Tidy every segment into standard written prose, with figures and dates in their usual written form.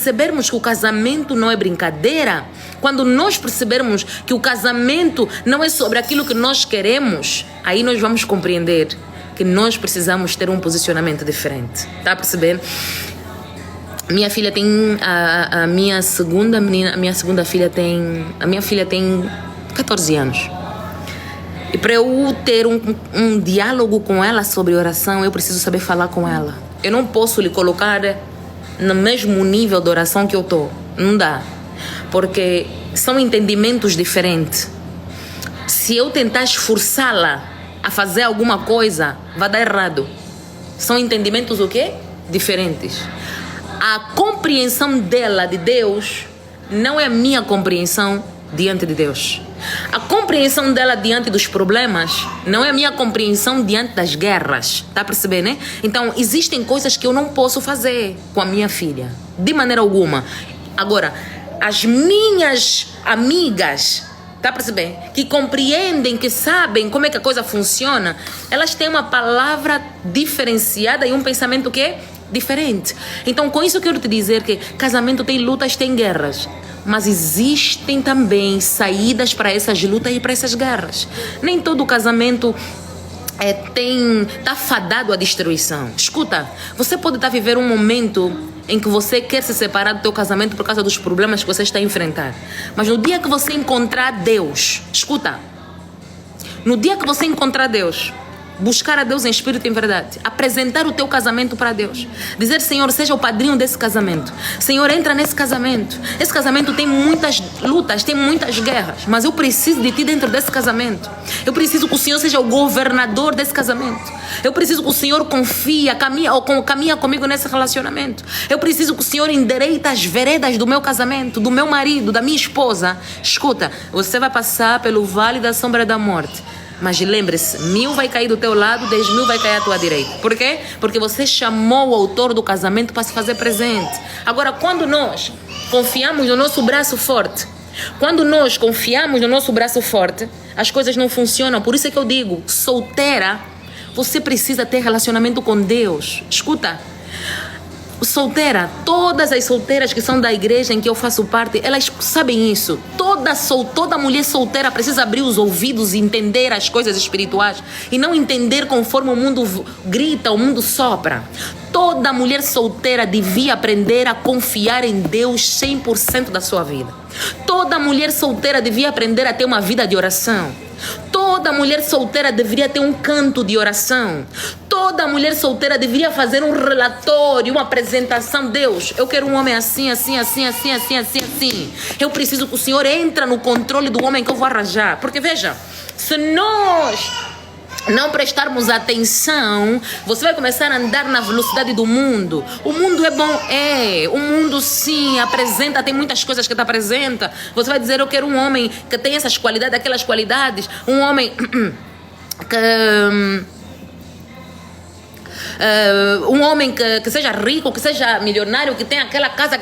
percebermos que o casamento não é brincadeira, quando nós percebermos que o casamento não é sobre aquilo que nós queremos, aí nós vamos compreender que nós precisamos ter um posicionamento diferente. Tá a perceber? Minha filha tem a minha segunda menina, a minha filha tem 14 anos. E para eu ter um diálogo com ela sobre oração, eu preciso saber falar com ela. Eu não posso lhe colocar no mesmo nível de oração que eu estou. Não dá. Porque são entendimentos diferentes. Se eu tentar esforçá-la a fazer alguma coisa, vai dar errado. São entendimentos o quê? Diferentes. A compreensão dela de Deus não é a minha compreensão diante de Deus. A compreensão dela diante dos problemas não é a minha compreensão diante das guerras. Tá a perceber, né? Então, existem coisas que eu não posso fazer com a minha filha. De maneira alguma. Agora, as minhas amigas, tá a perceber? Que compreendem, que sabem como é que a coisa funciona, elas têm uma palavra diferenciada e um pensamento que é diferente. Então, com isso eu quero te dizer que casamento tem lutas, tem guerras. Mas existem também saídas para essas lutas e para essas guerras. Nem todo casamento está fadado à destruição. Escuta, você pode estar vivendo um momento em que você quer se separar do teu casamento por causa dos problemas que você está a enfrentar. Mas no dia que você encontrar Deus, escuta, no dia que você encontrar Deus, buscar a Deus em espírito e em verdade, apresentar o teu casamento para Deus, dizer: Senhor, seja o padrinho desse casamento, Senhor, entra nesse casamento. Esse casamento tem muitas lutas, tem muitas guerras, mas eu preciso de ti dentro desse casamento. Eu preciso que o Senhor seja o governador desse casamento. Eu preciso que o Senhor caminha comigo nesse relacionamento. Eu preciso que o Senhor endireite as veredas do meu casamento, do meu marido, da minha esposa. Escuta, você vai passar pelo vale da sombra da morte, mas lembre-se, 1000 vai cair do teu lado, 10.000 vai cair à tua direita. Por quê? Porque você chamou o autor do casamento para se fazer presente. Agora, quando nós confiamos no nosso braço forte, as coisas não funcionam. Por isso é que eu digo, solteira, você precisa ter relacionamento com Deus. Escuta, solteira, todas as solteiras que são da igreja em que eu faço parte, elas sabem isso. Toda mulher solteira precisa abrir os ouvidos e entender as coisas espirituais e não entender conforme o mundo grita, o mundo sopra. Toda mulher solteira devia aprender a confiar em Deus 100% da sua vida. Toda mulher solteira devia aprender a ter uma vida de oração. Toda mulher solteira deveria ter um canto de oração. Toda mulher solteira deveria fazer um relatório, uma apresentação. Deus, eu quero um homem assim. Eu preciso que o Senhor entre no controle do homem que eu vou arranjar. Porque veja, se nós não prestarmos atenção, você vai começar a andar na velocidade do mundo. O mundo é bom, o mundo sim apresenta, tem muitas coisas que te apresenta. Você vai dizer: eu quero um homem que tem essas qualidades, aquelas qualidades, um homem que seja rico, que seja milionário, que tenha aquela casa,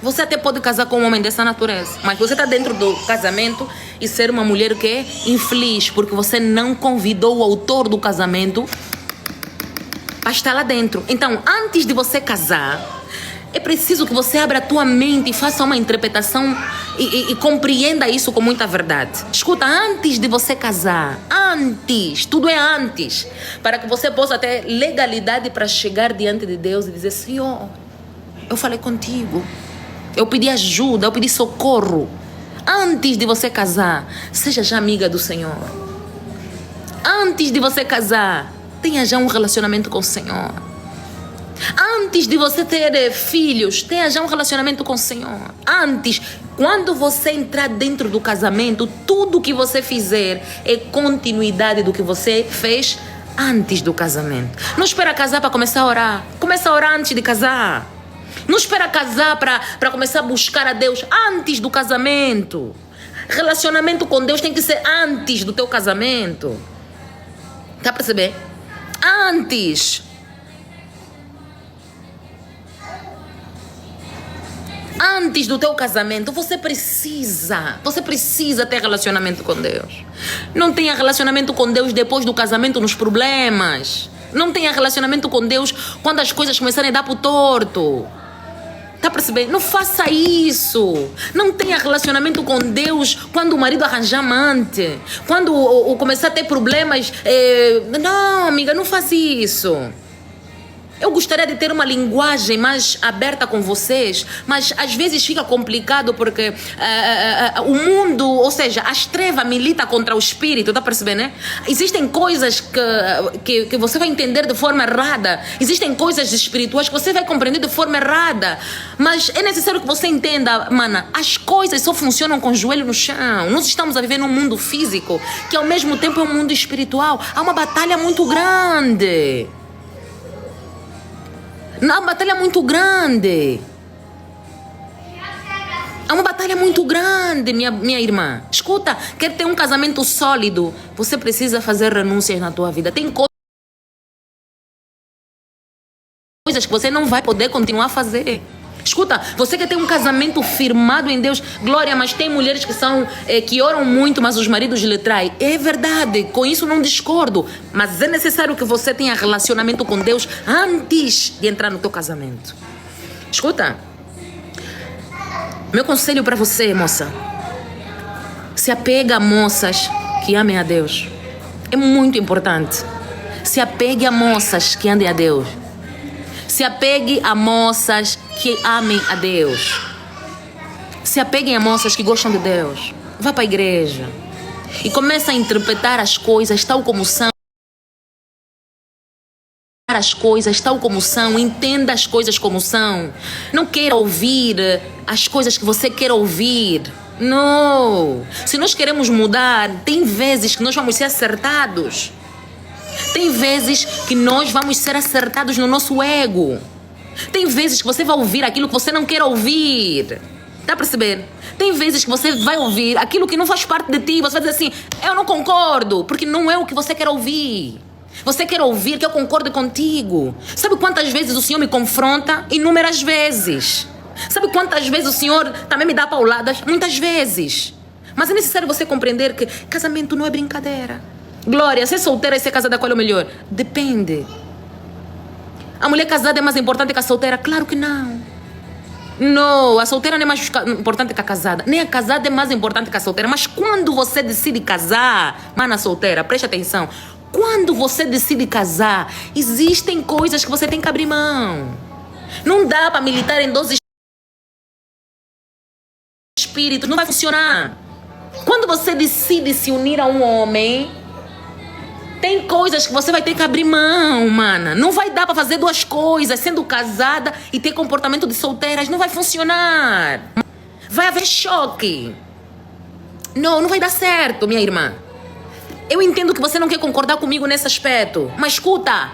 Você até pode casar com um homem dessa natureza, mas você está dentro do casamento e ser uma mulher que é infeliz, porque você não convidou o autor do casamento para estar lá dentro. Então, antes de você casar, é preciso que você abra a tua mente e faça uma interpretação e compreenda isso com muita verdade. Escuta, antes de você casar, tudo é antes, para que você possa ter legalidade para chegar diante de Deus e dizer: Senhor, eu falei contigo, eu pedi ajuda, eu pedi socorro. Antes de você casar, seja já amiga do Senhor. Antes de você casar, tenha já um relacionamento com o Senhor. Antes de você ter filhos, tenha já um relacionamento com o Senhor. Antes, quando você entrar dentro do casamento, tudo que você fizer é continuidade do que você fez antes do casamento. Não espera casar para começar a orar. Começa a orar antes de casar. Não espera casar para começar a buscar a Deus antes do casamento. Relacionamento com Deus tem que ser antes do teu casamento. Tá a perceber? Antes do teu casamento, você precisa ter relacionamento com Deus. Não tenha relacionamento com Deus depois do casamento nos problemas. Não tenha relacionamento com Deus quando as coisas começarem a dar pro torto. Tá percebendo? Não faça isso. Não tenha relacionamento com Deus quando o marido arranjar amante. Quando o começar a ter problemas. Não, amiga, não faça isso. Eu gostaria de ter uma linguagem mais aberta com vocês, mas às vezes fica complicado porque o mundo, ou seja, as trevas milita contra o espírito, tá percebendo, né? Existem coisas que você vai entender de forma errada, existem coisas espirituais que você vai compreender de forma errada, mas é necessário que você entenda, mana, as coisas só funcionam com o joelho no chão. Nós estamos a viver num mundo físico que ao mesmo tempo é um mundo espiritual. Há uma batalha muito grande. Uma batalha muito grande. É uma batalha muito grande, minha irmã. Escuta, quer ter um casamento sólido, você precisa fazer renúncias na tua vida. Tem coisas que você não vai poder continuar a fazer. Escuta, você quer ter um casamento firmado em Deus, glória, mas tem mulheres que oram muito, mas os maridos lhe traem. É verdade, com isso não discordo, mas é necessário que você tenha relacionamento com Deus antes de entrar no teu casamento. Escuta, meu conselho para você, moça, se apega a moças que amem a Deus. É muito importante. Se apegue a moças que andem a Deus. Se apegue a moças que amem a Deus. Se apeguem a moças que gostam de Deus. Vá para a igreja e comece a interpretar as coisas tal como são. As coisas tal como são, entenda as coisas como são. Não queira ouvir as coisas que você quer ouvir. Não. Se nós queremos mudar, tem vezes que nós vamos ser acertados. Tem vezes que nós vamos ser acertados no nosso ego. Tem vezes que você vai ouvir aquilo que você não quer ouvir. Tá a perceber? Tem vezes que você vai ouvir aquilo que não faz parte de ti. Você vai dizer assim, eu não concordo, porque não é o que você quer ouvir. Você quer ouvir que eu concorde contigo. Sabe quantas vezes o Senhor me confronta? Inúmeras vezes. Sabe quantas vezes o Senhor também me dá pauladas? Muitas vezes. Mas é necessário você compreender que casamento não é brincadeira. Glória, ser solteira e ser casada, qual é o melhor? Depende. A mulher casada é mais importante que a solteira? Claro que não. Não, a solteira não é mais importante que a casada. Nem a casada é mais importante que a solteira. Mas quando você decide casar, mana solteira, preste atenção. Quando você decide casar, existem coisas que você tem que abrir mão. Não dá para militar em 12 espíritos, não vai funcionar. Quando você decide se unir a um homem, tem coisas que você vai ter que abrir mão, mana. Não vai dar para fazer duas coisas, sendo casada e ter comportamento de solteiras. Não vai funcionar. Vai haver choque. Não, não vai dar certo, minha irmã. Eu entendo que você não quer concordar comigo nesse aspecto. Mas escuta,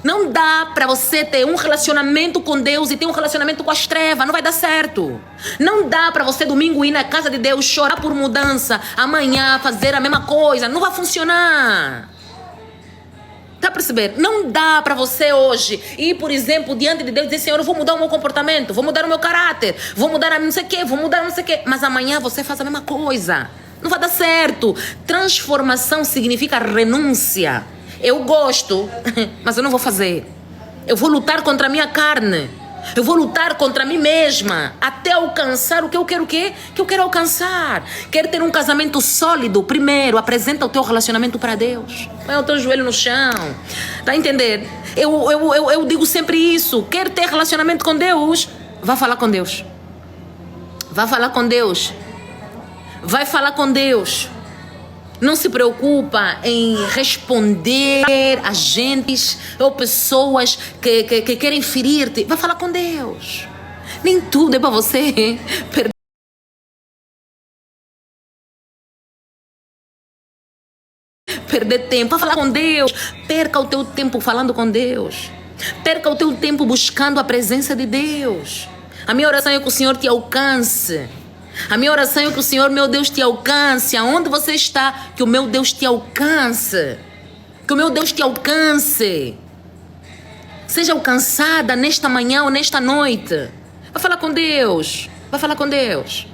não dá para você ter um relacionamento com Deus e ter um relacionamento com as trevas. Não vai dar certo. Não dá para você domingo ir na casa de Deus, chorar por mudança, amanhã fazer a mesma coisa. Não vai funcionar. Tá a perceber? Não dá para você hoje ir, por exemplo, diante de Deus e dizer, Senhor, eu vou mudar o meu comportamento, vou mudar o meu caráter, vou mudar a não sei o quê, vou mudar não sei o quê. Mas amanhã você faz a mesma coisa. Não vai dar certo. Transformação significa renúncia. Eu gosto, mas eu não vou fazer. Eu vou lutar contra a minha carne. Eu vou lutar contra mim mesma até alcançar o que eu quero, que eu quero alcançar. Quer ter um casamento sólido? Primeiro, apresenta o teu relacionamento para Deus. Põe o teu joelho no chão. Tá a entender? Eu digo sempre isso. Quer ter relacionamento com Deus? Vá falar com Deus. Vá falar com Deus. Vai falar com Deus. Não se preocupa em responder a gentes ou pessoas que querem ferir-te. Vai falar com Deus. Nem tudo é para você perder tempo. Vai falar com Deus. Perca o teu tempo falando com Deus. Perca o teu tempo buscando a presença de Deus. A minha oração é que o Senhor te alcance. A minha oração é que o Senhor, meu Deus, te alcance. Aonde você está, que o meu Deus te alcance. Que o meu Deus te alcance. Seja alcançada nesta manhã ou nesta noite. Vai falar com Deus. Vai falar com Deus.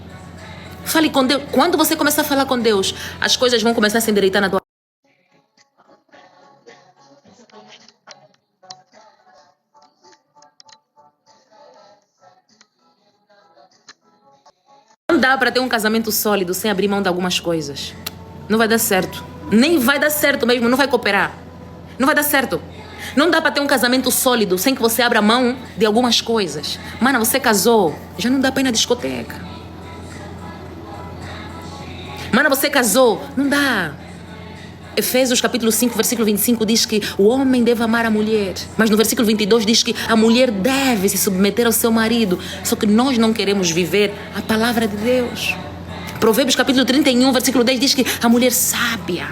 Fale com Deus. Quando você começar a falar com Deus, as coisas vão começar a se endireitar na tua Não dá para ter um casamento sólido sem abrir mão de algumas coisas. Não vai dar certo. Nem vai dar certo mesmo, não vai cooperar. Não vai dar certo. Não dá para ter um casamento sólido sem que você abra mão de algumas coisas. Mana, você casou, já não dá para ir na discoteca. Mana, você casou, não dá. Efésios capítulo 5, versículo 25 diz que o homem deve amar a mulher. Mas no versículo 22 diz que a mulher deve se submeter ao seu marido. Só que nós não queremos viver a palavra de Deus. Provérbios capítulo 31, versículo 10 diz que a mulher sábia.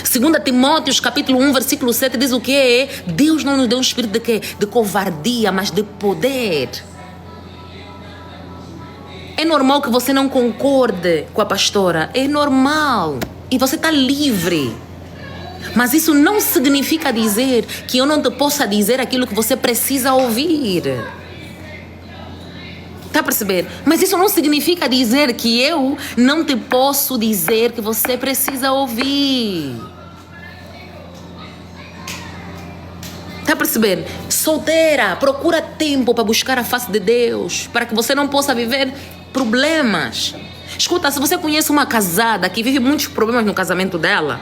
2 Timóteos capítulo 1, versículo 7 diz o quê? Deus não nos deu um espírito de quê? De covardia, mas de poder. É normal que você não concorde com a pastora. É normal. E você está livre. Mas isso não significa dizer que eu não te possa dizer aquilo que você precisa ouvir. Está a perceber? Mas isso não significa dizer que eu não te posso dizer que você precisa ouvir. Está a perceber? Solteira, procura tempo para buscar a face de Deus, para que você não possa viver problemas. Escuta, se você conhece uma casada que vive muitos problemas no casamento dela,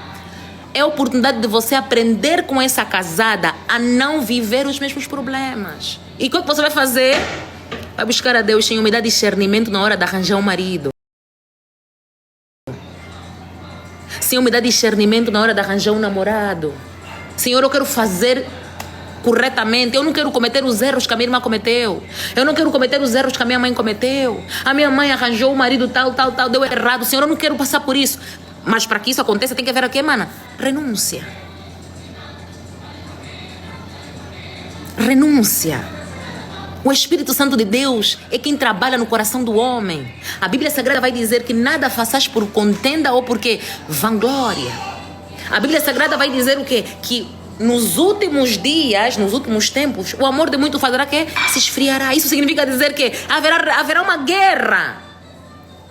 é a oportunidade de você aprender com essa casada a não viver os mesmos problemas. E o que você vai fazer? Vai buscar a Deus, Senhor, me dá discernimento na hora de arranjar um marido. Senhor, me dá discernimento na hora de arranjar um namorado. Senhor, eu quero fazer corretamente. Eu não quero cometer os erros que a minha irmã cometeu. Eu não quero cometer os erros que a minha mãe cometeu. A minha mãe arranjou um marido tal, deu errado. Senhor, eu não quero passar por isso. Mas para que isso aconteça, tem que haver o quê, mana? Renúncia. Renúncia. O Espírito Santo de Deus é quem trabalha no coração do homem. A Bíblia Sagrada vai dizer que nada faças por contenda ou porque vanglória. A Bíblia Sagrada vai dizer o quê? Que nos últimos dias, nos últimos tempos, o amor de muito fará que se esfriará. Isso significa dizer que haverá uma guerra,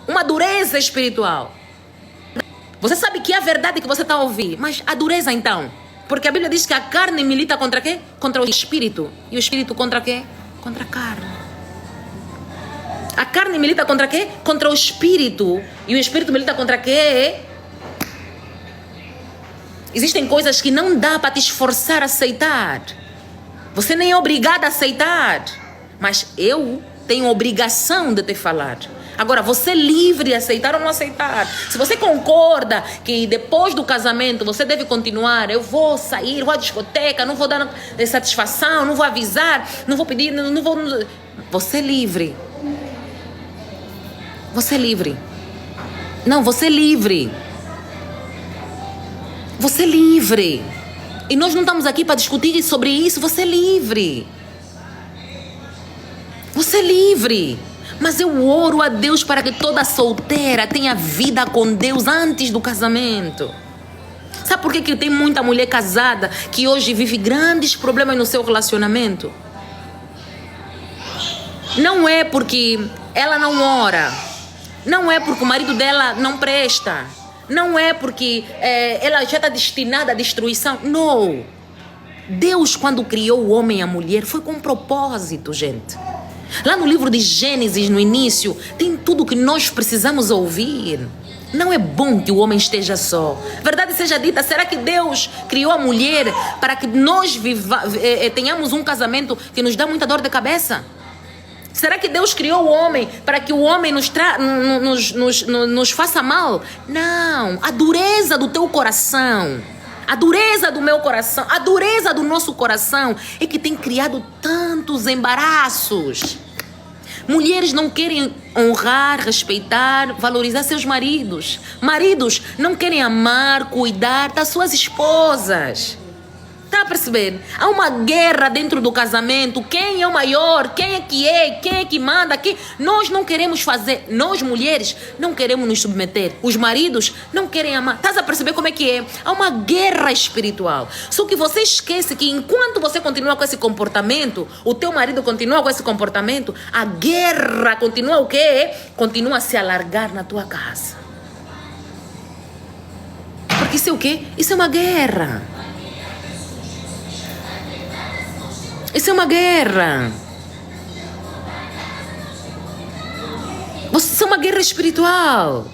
uma dureza espiritual. Você sabe que é a verdade que você está a ouvir, mas a dureza então? Porque a Bíblia diz que a carne milita contra quê? Contra o espírito. E o espírito contra quê? Contra a carne. A carne milita contra quê? Contra o espírito. E o espírito milita contra quê? Existem coisas que não dá para te esforçar a aceitar. Você nem é obrigada a aceitar. Mas eu tenho obrigação de te falar. Agora, você é livre de aceitar ou não aceitar. Se você concorda que depois do casamento você deve continuar, eu vou sair, vou à discoteca, não vou dar satisfação, não vou avisar, não vou pedir, não vou... Você é livre. Você é livre. Não, você é livre. Você é livre. E nós não estamos aqui para discutir sobre isso. Você é livre. Você é livre. Mas eu oro a Deus para que toda solteira tenha vida com Deus antes do casamento. Sabe por que tem muita mulher casada que hoje vive grandes problemas no seu relacionamento? Não é porque ela não ora. Não é porque o marido dela não presta. Não é porque ela já está destinada à destruição. Não. Deus, quando criou o homem e a mulher, foi com um propósito, gente. Lá no livro de Gênesis, no início, tem tudo que nós precisamos ouvir. Não é bom que o homem esteja só. Verdade seja dita, será que Deus criou a mulher para que nós tenhamos um casamento que nos dá muita dor de cabeça? Será que Deus criou o homem para que o homem nos faça mal? Não. A dureza do teu coração, a dureza do meu coração, a dureza do nosso coração é que tem criado tantos embaraços. Mulheres não querem honrar, respeitar, valorizar seus maridos. Maridos não querem amar, cuidar das suas esposas. Está a perceber? Há uma guerra dentro do casamento. Quem é o maior? Quem é que manda? Nós não queremos fazer. Nós, mulheres, não queremos nos submeter. Os maridos não querem amar. Estás a perceber como é que é? Há uma guerra espiritual. Só que você esquece que enquanto você continua com esse comportamento, o teu marido continua com esse comportamento, a guerra continua o quê? Continua a se alargar na tua casa. Porque isso é o quê? Isso é uma guerra. Isso é uma guerra. Você é uma guerra espiritual.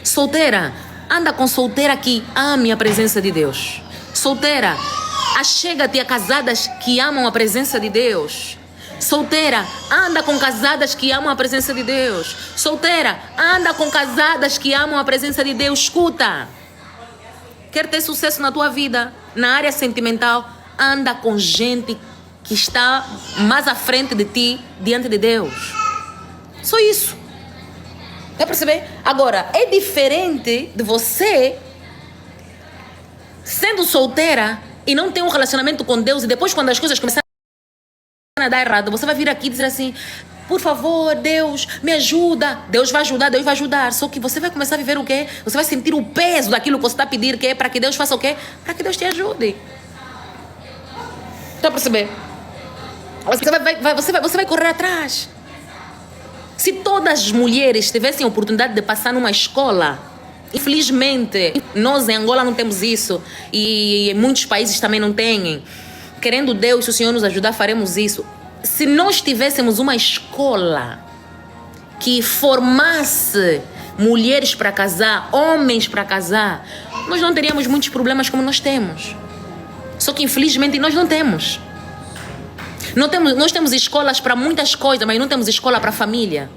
Solteira, anda com solteira que ame a presença de Deus. Solteira, achega-te a casadas que amam a presença de Deus. Solteira, anda com casadas que amam a presença de Deus. Solteira, anda com casadas que amam a presença de Deus. Escuta, quer ter sucesso na tua vida, na área sentimental, anda com gente que está mais à frente de ti, diante de Deus. Só isso. Quer perceber? Agora, é diferente de você sendo solteira e não ter um relacionamento com Deus, e depois, quando as coisas começarem a dar errado, você vai vir aqui e dizer assim: por favor, Deus, me ajuda. Deus vai ajudar, Deus vai ajudar. Só que você vai começar a viver o quê? Você vai sentir o peso daquilo que você está a pedir, que é para que Deus faça o quê? Para que Deus te ajude. Está a perceber? Você vai correr atrás. Se todas as mulheres tivessem a oportunidade de passar numa escola, infelizmente, nós em Angola não temos isso, e em muitos países também não têm. Querendo Deus, se o Senhor nos ajudar, faremos isso. Se nós tivéssemos uma escola que formasse mulheres para casar, homens para casar, nós não teríamos muitos problemas como nós temos. Só que infelizmente nós não temos. Nós temos escolas para muitas coisas, mas não temos escola para a família.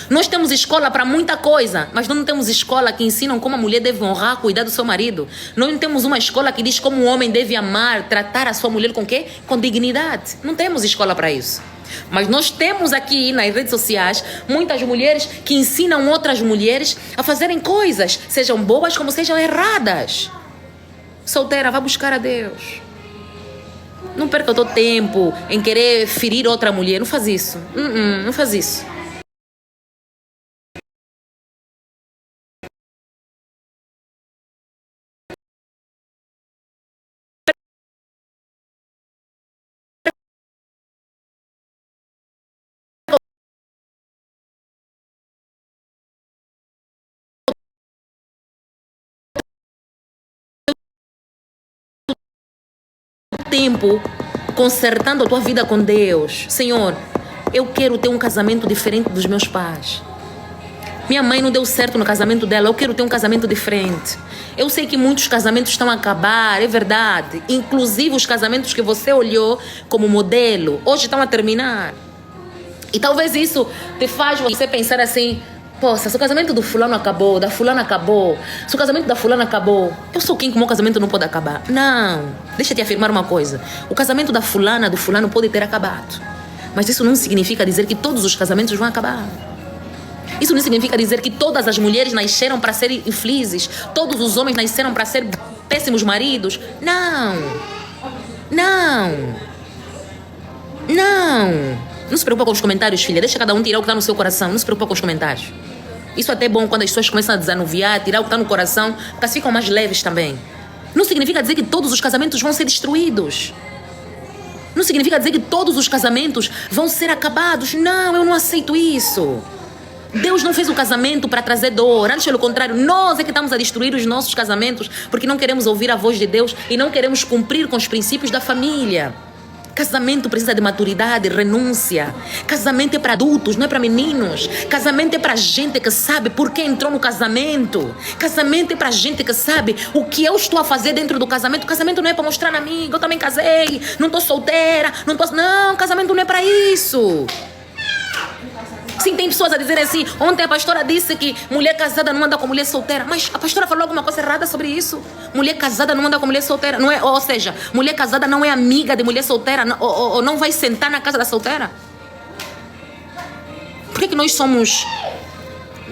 Nós temos escola para muita coisa, mas não temos escola que ensinam como a mulher deve honrar, cuidar do seu marido. Nós não temos uma escola que diz como o homem deve amar, tratar a sua mulher com quê? Com dignidade. Não temos escola para isso. Mas nós temos aqui nas redes sociais muitas mulheres que ensinam outras mulheres a fazerem coisas, sejam boas como sejam erradas. Solteira, vá buscar a Deus. Não perca o teu tempo em querer ferir outra mulher. Não faz isso. Não faz isso. Tempo consertando a tua vida com Deus. Senhor, eu quero ter um casamento diferente dos meus pais. Minha mãe não deu certo no casamento dela, eu quero ter um casamento diferente. Eu sei que muitos casamentos estão a acabar, é verdade. Inclusive os casamentos que você olhou como modelo, hoje estão a terminar. E talvez isso te faz você pensar assim: poxa, se o casamento do fulano acabou, da fulana acabou, se o casamento da fulana acabou, eu sou quem que o meu casamento não pode acabar? Não, deixa eu te afirmar uma coisa: o casamento da fulana, do fulano pode ter acabado, mas isso não significa dizer que todos os casamentos vão acabar. Isso não significa dizer que todas as mulheres nasceram para serem infelizes, todos os homens nasceram para ser péssimos maridos. Não, não, não. Não se preocupa com os comentários, filha. Deixa cada um tirar o que está no seu coração. Não se preocupa com os comentários. Isso até é bom quando as pessoas começam a desanuviar, tirar o que está no coração, porque elas ficam mais leves também. Não significa dizer que todos os casamentos vão ser destruídos. Não significa dizer que todos os casamentos vão ser acabados. Não, eu não aceito isso. Deus não fez o casamento para trazer dor. Antes, pelo contrário, nós é que estamos a destruir os nossos casamentos porque não queremos ouvir a voz de Deus e não queremos cumprir com os princípios da família. Casamento precisa de maturidade, renúncia. Casamento é para adultos, não é para meninos. Casamento é para gente que sabe por que entrou no casamento. Casamento é para gente que sabe o que eu estou a fazer dentro do casamento. Casamento não é para mostrar na amiga, eu também casei, não estou solteira, não estou... Não, casamento não é para isso. Sim, tem pessoas a dizerem assim: ontem a pastora disse que mulher casada não anda com mulher solteira. Mas a pastora falou alguma coisa errada sobre isso? Mulher casada não anda com mulher solteira, não é? Ou seja, mulher casada não é amiga de mulher solteira, ou não vai sentar na casa da solteira? Por que nós somos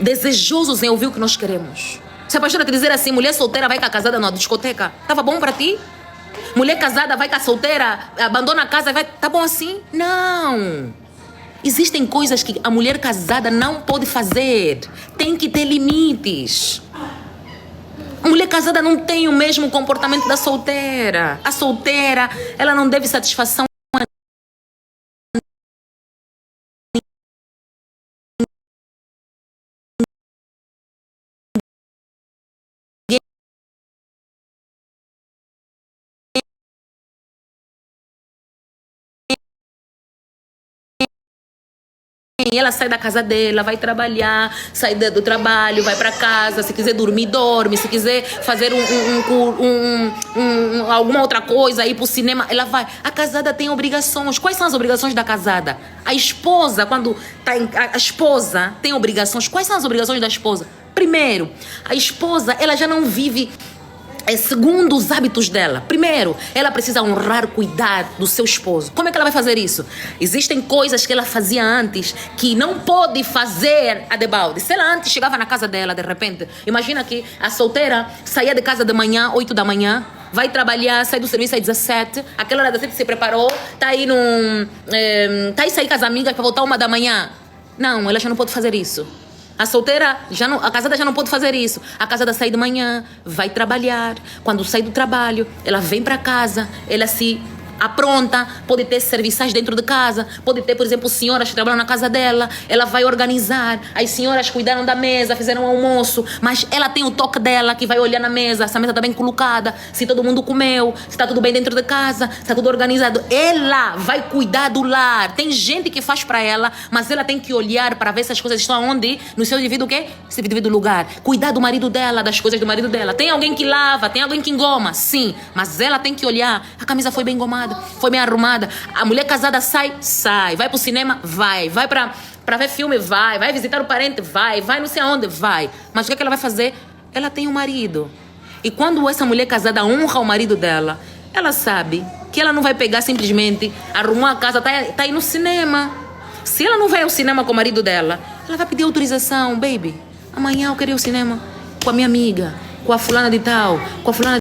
desejosos em ouvir o que nós queremos? Se a pastora te dizer assim: mulher solteira vai com a casada na discoteca, estava bom para ti? Mulher casada vai com a solteira, abandona a casa e vai... Tá bom assim? Não. Existem coisas que a mulher casada não pode fazer. Tem que ter limites. A mulher casada não tem o mesmo comportamento da solteira. A solteira, ela não deve satisfação ela sai da casa dela, vai trabalhar, sai do trabalho, vai para casa. Se quiser dormir, dorme. Se quiser fazer alguma outra coisa, ir pro cinema, ela vai. A casada tem obrigações. Quais são as obrigações da casada? A esposa, quando a esposa tem obrigações. Quais são as obrigações da esposa? Primeiro, a esposa, ela já não vive segundo os hábitos dela. Primeiro, ela precisa honrar, cuidar do seu esposo. Como é que ela vai fazer isso? Existem coisas que ela fazia antes que não pode fazer a debalde. Se ela antes chegava na casa dela, de repente, imagina que a solteira saía de casa de manhã, 8 da manhã, vai trabalhar, sai do serviço às 17, aquela hora das 7 se preparou, tá aí tá aí sair com as amigas para voltar 1 da manhã. Não, ela já não pode fazer isso. A solteira, a casada já não pode fazer isso. A casada sai de manhã, vai trabalhar. Quando sai do trabalho, ela vem para casa, ela se apronta, pode ter serviçais dentro de casa, pode ter, por exemplo, senhoras que trabalham na casa dela, ela vai organizar, as senhoras cuidaram da mesa, fizeram o almoço, mas ela tem o toque dela que vai olhar na mesa, se a mesa está bem colocada, se todo mundo comeu, se está tudo bem dentro de casa, se está tudo organizado. Ela vai cuidar do lar. Tem gente que faz para ela, mas ela tem que olhar para ver se as coisas estão onde? No seu devido o quê? Seu devido lugar. Cuidar do marido dela, das coisas do marido dela. Tem alguém que lava, tem alguém que engoma, sim, mas ela tem que olhar, a camisa foi bem engomada, foi bem arrumada. A mulher casada sai. Vai pro cinema, vai pra ver filme, vai visitar o parente, vai não sei aonde, vai. Mas o que ela vai fazer? Ela tem um marido. E quando essa mulher casada honra o marido dela, ela sabe que ela não vai pegar simplesmente, arrumar a casa, tá aí no cinema. Se ela não vai ao cinema com o marido dela, ela vai pedir autorização. Baby, amanhã eu quero ir ao cinema com a minha amiga, com a fulana de tal, com a fulana